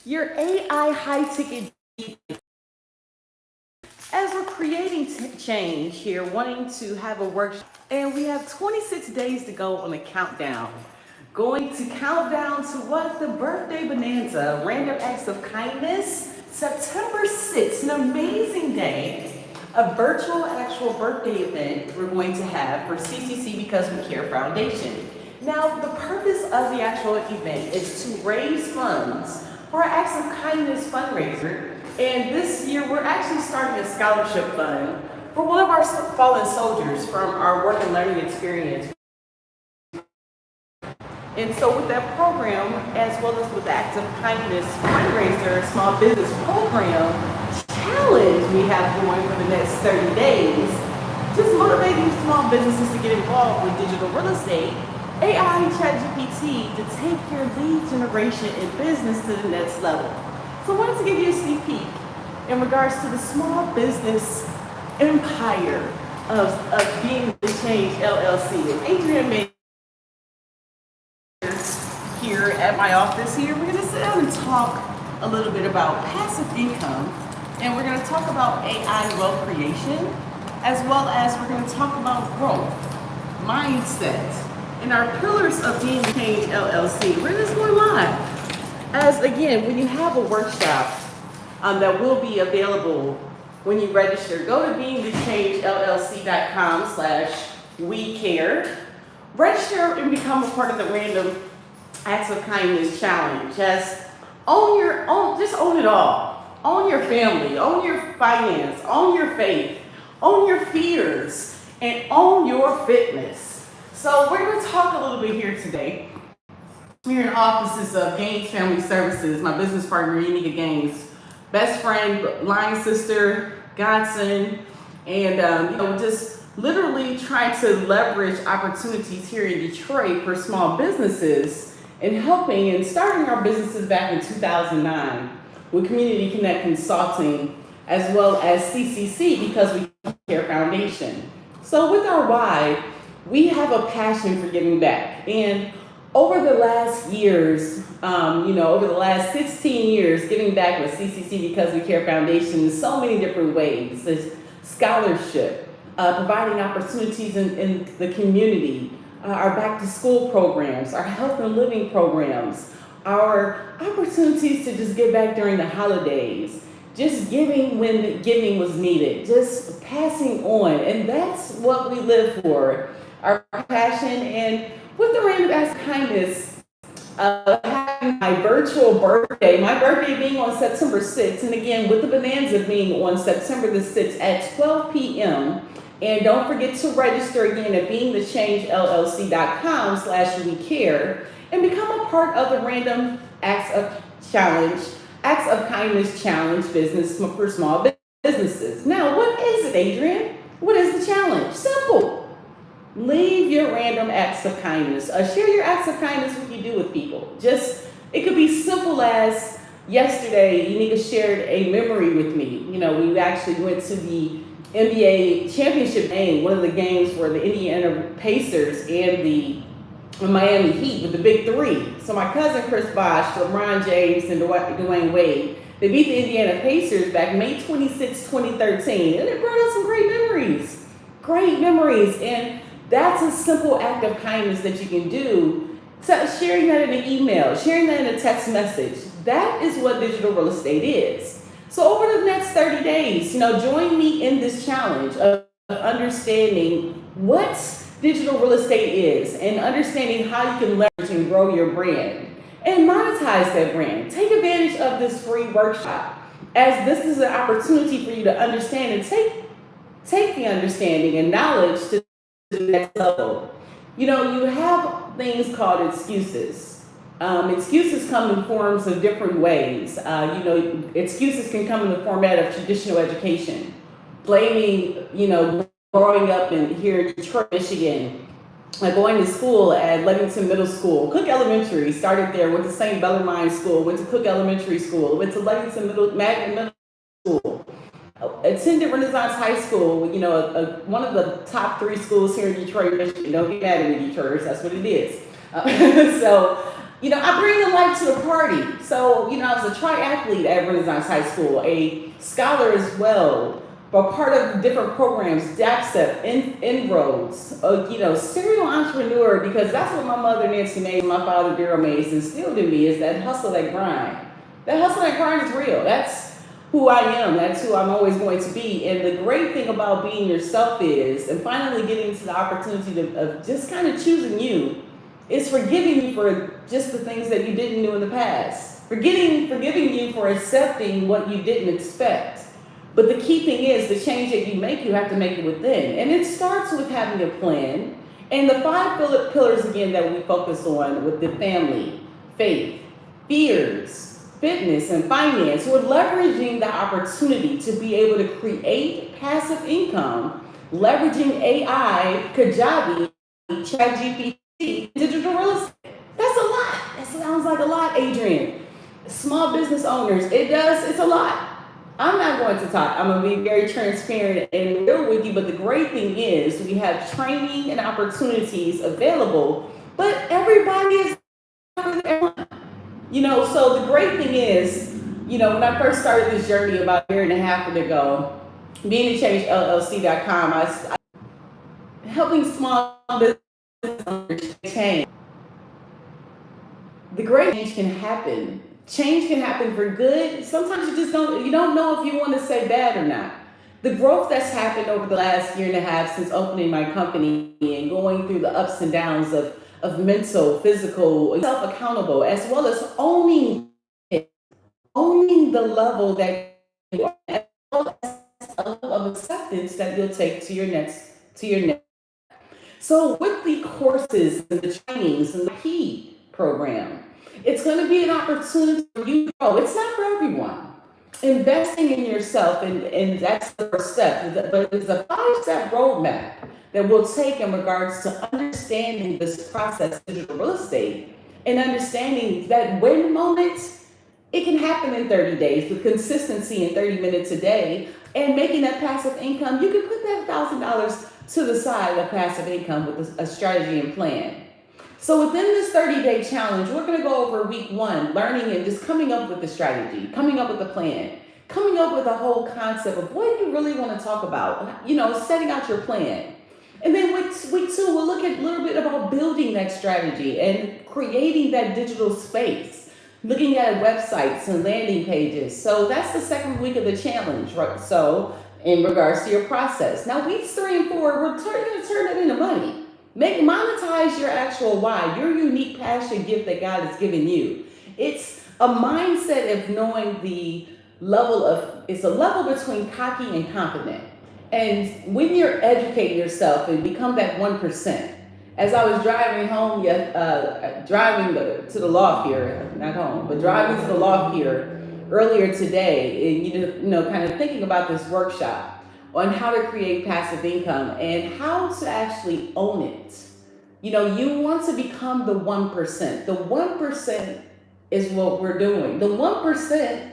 your AI high-ticket. As we're creating change here, wanting to have a workshop, and we have 26 days to go on a countdown. Going to count down to what? The birthday bonanza, random acts of kindness, September 6th, an amazing day, a virtual actual birthday event we're going to have for CCC Because We Care Foundation. Now, the purpose of the actual event is to raise funds for our Acts of Kindness fundraiser. And this year, we're actually starting a scholarship fund for one of our fallen soldiers from our work and learning experience. And so with that program, as well as with the Acts of Kindness fundraiser, small business program challenge we have going for the next 30 days, just motivating small businesses to get involved with digital real estate, AI and ChatGPT to take your lead generation in business to the next level. So I wanted to give you a sneak peek in regards to the small business empire of being the Change LLC. And Adriane made here at my office here. We're going to sit down and talk a little bit about passive income, and we're going to talk about AI wealth creation, as well as we're going to talk about growth, mindset, and our pillars of being Change LLC. We're just going live. As again, when you have a workshop that will be available when you register, go to beingthechangellc.com/WeCare. Register and become a part of the Random Acts of Kindness Challenge. Just own it all. Own your family, own your finance, own your faith, own your fears, and own your fitness. So we're going to talk a little bit here today. We're in the offices of Gaines Family Services, my business partner, Unica Gaines, best friend, line sister, godson, and just literally trying to leverage opportunities here in Detroit for small businesses and helping and starting our businesses back in 2009 with Community Connect Consulting, as well as CCC Because We Care Foundation. So with our why, we have a passion for giving back. And over the last years, over the last 16 years, giving back with CCC Because We Care Foundation in so many different ways. There's scholarship, providing opportunities in the community, our back to school programs, our health and living programs, our opportunities to just give back during the holidays, just giving when giving was needed, just passing on. And that's what we live for, our passion. And with the Random Acts of Kindness, having my virtual birthday, my birthday being on September 6th, and again, with the bonanza being on September the 6th at 12 p.m., and don't forget to register again at beingthechangellc.com/WeCare and become a part of the Random Acts of Kindness Challenge business for small businesses. Now, what is it, Adriane? What is the challenge? Simple. Leave your random acts of kindness. Share your acts of kindness, what you do with people. It could be simple as yesterday, Unica shared a memory with me. We actually went to the NBA championship game, one of the games where the Indiana Pacers and the Miami Heat with the big three. So my cousin Chris Bosh, LeBron James, and Dwayne Wade, they beat the Indiana Pacers back May 26, 2013. And it brought us some great memories. Great memories. And that's a simple act of kindness that you can do. So sharing that in an email, sharing that in a text message. That is what digital real estate is. So over the next 30 days, join me in this challenge of understanding what digital real estate is and understanding how you can leverage and grow your brand and monetize that brand. Take advantage of this free workshop, as this is an opportunity for you to understand and take the understanding and knowledge to the next level. You have things called excuses. Excuses come in forms of different ways. Excuses can come in the format of traditional education, blaming, growing up here in Detroit, Michigan, going to school at Leamington Middle School, Cook Elementary, started there, went to St. Bellarmine School, went to Cook Elementary School, went to Leamington Magnet Middle School, attended Renaissance High School, one of the top 3 schools here in Detroit, Michigan. Don't get mad at me, Detroiters, that's what it is. So I bring the life to the party. So, I was a triathlete at Renaissance High School, a scholar as well, but part of different programs, DAPSEP, Inroads, serial entrepreneur, because that's what my mother, Nancy Mays, my father, Daryl Mays, instilled in me is that hustle, that grind. That hustle, that grind is real. That's who I am. That's who I'm always going to be. And the great thing about being yourself is, and finally getting to the opportunity of just kind of choosing you, is forgiving you for just the things that you didn't do in the past. Forgiving you for accepting what you didn't expect. But the key thing is the change that you have to make it within. And it starts with having a plan. And the five pillars again that we focus on with the family, faith, fears, fitness, and finance, we're leveraging the opportunity to be able to create passive income, leveraging AI, Kajabi, ChatGPT, digital real estate. That's a lot. That sounds like a lot, Adriane. Small business owners, it's a lot. I'm not going to talk. I'm going to be very transparent and real with you, but the great thing is we have training and opportunities available, but everybody is not everyone. So the great thing is, when I first started this journey about a year and a half ago, being to change LLC.com, I helping small business owners change. The great change can happen. Change can happen for good. Sometimes you don't know if you want to say bad or not. The growth that's happened over the last year and a half since opening my company and going through the ups and downs of mental, physical, self-accountable, as well as owning the level that you are, as well as a level of acceptance that you'll take to your next. So with the courses and the trainings and the P program, it's going to be an opportunity for you to grow. It's not for everyone. Investing in yourself, and that's the first step, but it's a 5-step roadmap that we'll take in regards to understanding this process of digital real estate and understanding that win moment, it can happen in 30 days with consistency in 30 minutes a day and making that passive income. You can put that $1,000 to the side of passive income with a strategy and plan. So within this 30-day challenge, we're going to go over week 1, learning and just coming up with the strategy, coming up with a plan, coming up with a whole concept of what you really want to talk about, setting out your plan. And then week 2, we'll look at a little bit about building that strategy and creating that digital space, looking at websites and landing pages. So that's the second week of the challenge, right? So in regards to your process. Now, weeks 3 and 4, we're going to turn it into money. Monetize your actual why, your unique passion gift that God has given you. It's a mindset of knowing it's a level between cocky and confident. And when you're educating yourself and become that 1%, as I was driving home, driving to the loft here, not home, but driving to the loft here earlier today, and kind of thinking about this workshop on how to create passive income and how to actually own it. You want to become the 1%. The 1% is what we're doing. The 1%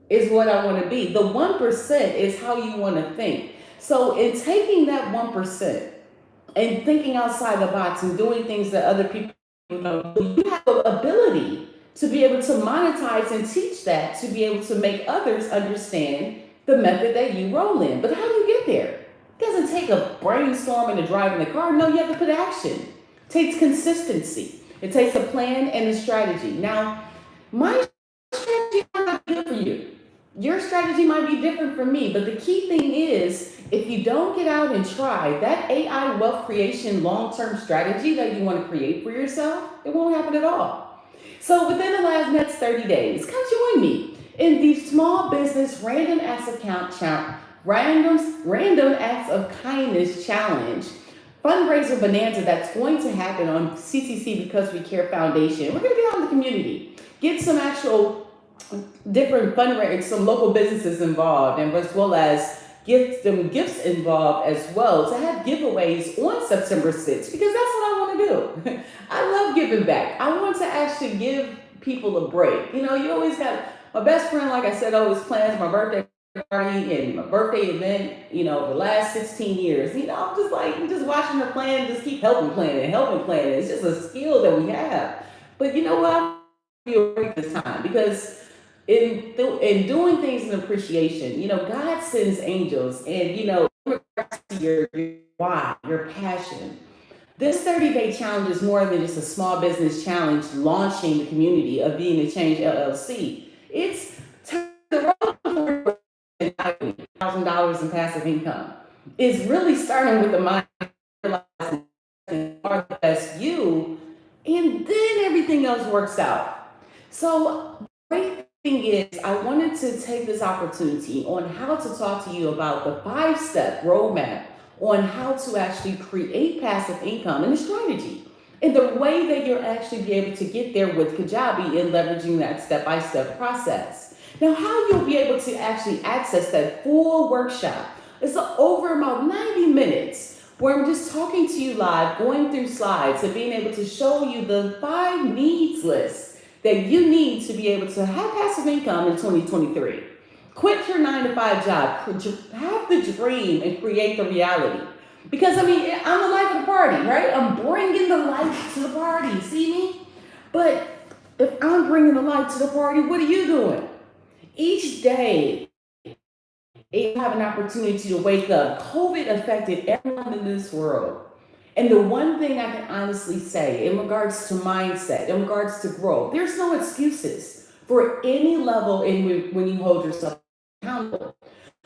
is what I want to be. The 1% is how you want to think. So in taking that 1% and thinking outside the box and doing things that other people don't do, you have the ability to be able to monetize and teach that, to be able to make others understand the method that you roll in. But how do you get there? It doesn't take a brainstorm and a drive in the car. No, you have to put action. It takes consistency. It takes a plan and a strategy. Now, my strategy might not be good for you. Your strategy might be different from me, but the key thing is, if you don't get out and try that AI wealth creation long-term strategy that you want to create for yourself, it won't happen at all. So within the next 30 days, come join me in the Small Business Random Acts of Kindness Challenge fundraiser bonanza that's going to happen on CCC Because We Care Foundation. We're going to get out in the community, get some actual different fundraisers, some local businesses involved, and as well as get some gifts involved as well to have giveaways on September 6th, because that's what I want to do. I love giving back. I want to actually give people a break. You always got my best friend, like I said, always plans my birthday party and my birthday event, the last 16 years. I'm just watching her plan, just keep helping plan it. It's just a skill that we have. But you know what? I feel great this time because in doing things in appreciation, God sends angels, and in regards to your why, your passion. This 30-day challenge is more than just a small business challenge launching the community of Being the Change LLC. It's time to roll $1,000 in passive income. It's really starting with the mind realizing are the best you, and then everything else works out. So, great thing is, I wanted to take this opportunity on how to talk to you about the 5-step roadmap on how to actually create passive income and the strategy and the way that you'll actually be able to get there with Kajabi and leveraging that step-by-step process. Now, how you'll be able to actually access that full workshop is over about 90 minutes where I'm just talking to you live, going through slides and being able to show you the 5 needs list that you need to be able to have passive income in 2023. Quit your 9 to 5 job, have the dream and create the reality. Because I'm the life of the party, right? I'm bringing the life to the party, see me? But if I'm bringing the light to the party, what are you doing? Each day, you have an opportunity to wake up. COVID affected everyone in this world. And the one thing I can honestly say in regards to mindset, in regards to growth, there's no excuses for any level when you hold yourself accountable.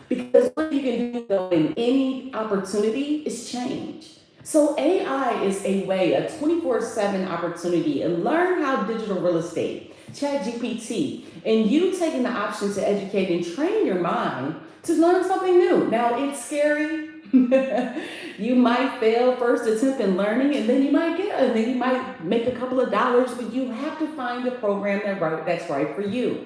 Because what you can do though in any opportunity is change. So AI is a way, a 24/7 opportunity, and learn how digital real estate, ChatGPT, and you taking the option to educate and train your mind to learn something new. Now it's scary. You might fail first attempt in learning, and then you might make a couple of dollars, but you have to find the program that's right for you.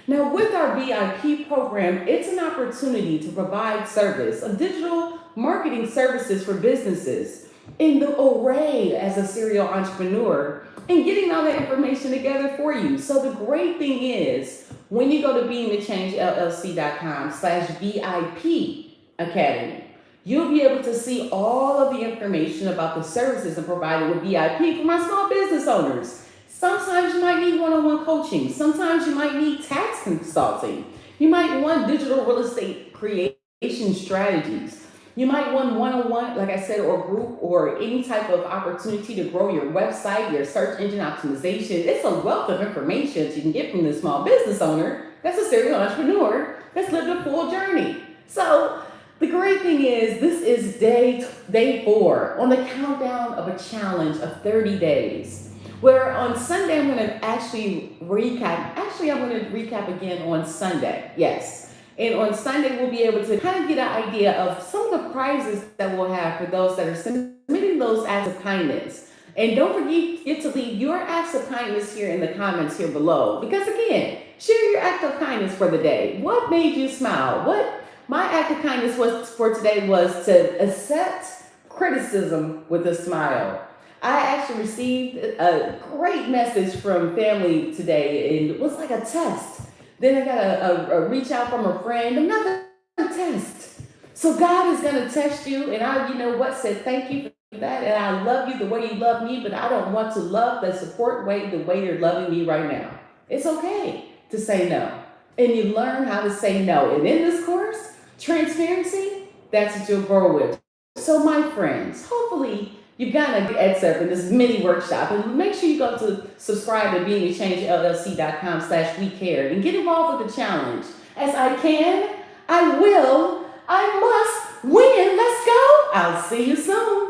Now, with our VIP program, it's an opportunity to provide service of digital marketing services for businesses in the array as a serial entrepreneur and getting all that information together for you. So the great thing is when you go to beingthechangellc.com/VIP Academy, you'll be able to see all of the information about the services and provided with VIP for my small business owners. Sometimes you might need one-on-one coaching. Sometimes you might need tax consulting. You might want digital real estate creation strategies. You might want one-on-one, like I said, or group, or any type of opportunity to grow your website, your search engine optimization. It's a wealth of information that you can get from this small business owner that's a serial entrepreneur that's lived a full journey. So the great thing is this is day 4 on the countdown of a challenge of 30 days. Where on Sunday, I'm going to actually recap. Actually, I'm going to recap again on Sunday. Yes. And on Sunday, we'll be able to kind of get an idea of some of the prizes that we'll have for those that are submitting those acts of kindness. And don't forget to leave your acts of kindness here in the comments here below. Because again, share your act of kindness for the day. What made you smile? What my act of kindness was for today was to accept criticism with a smile. I actually received a great message from family today, and it was like a test. Then I got a reach out from a friend, another test. So God is going to test you, and said thank you for that, and I love you the way you love me, but I don't want to love the support way the way you're loving me right now. It's okay to say no, and you learn how to say no. And in this course, transparency, that's what you'll grow with. So my friends, hopefully you've gotten a good excerpt in this mini workshop, and make sure you go to subscribe to beingthechangellc.com/we care and get involved with the challenge. As I can, I will, I must win. Let's go. I'll see you soon.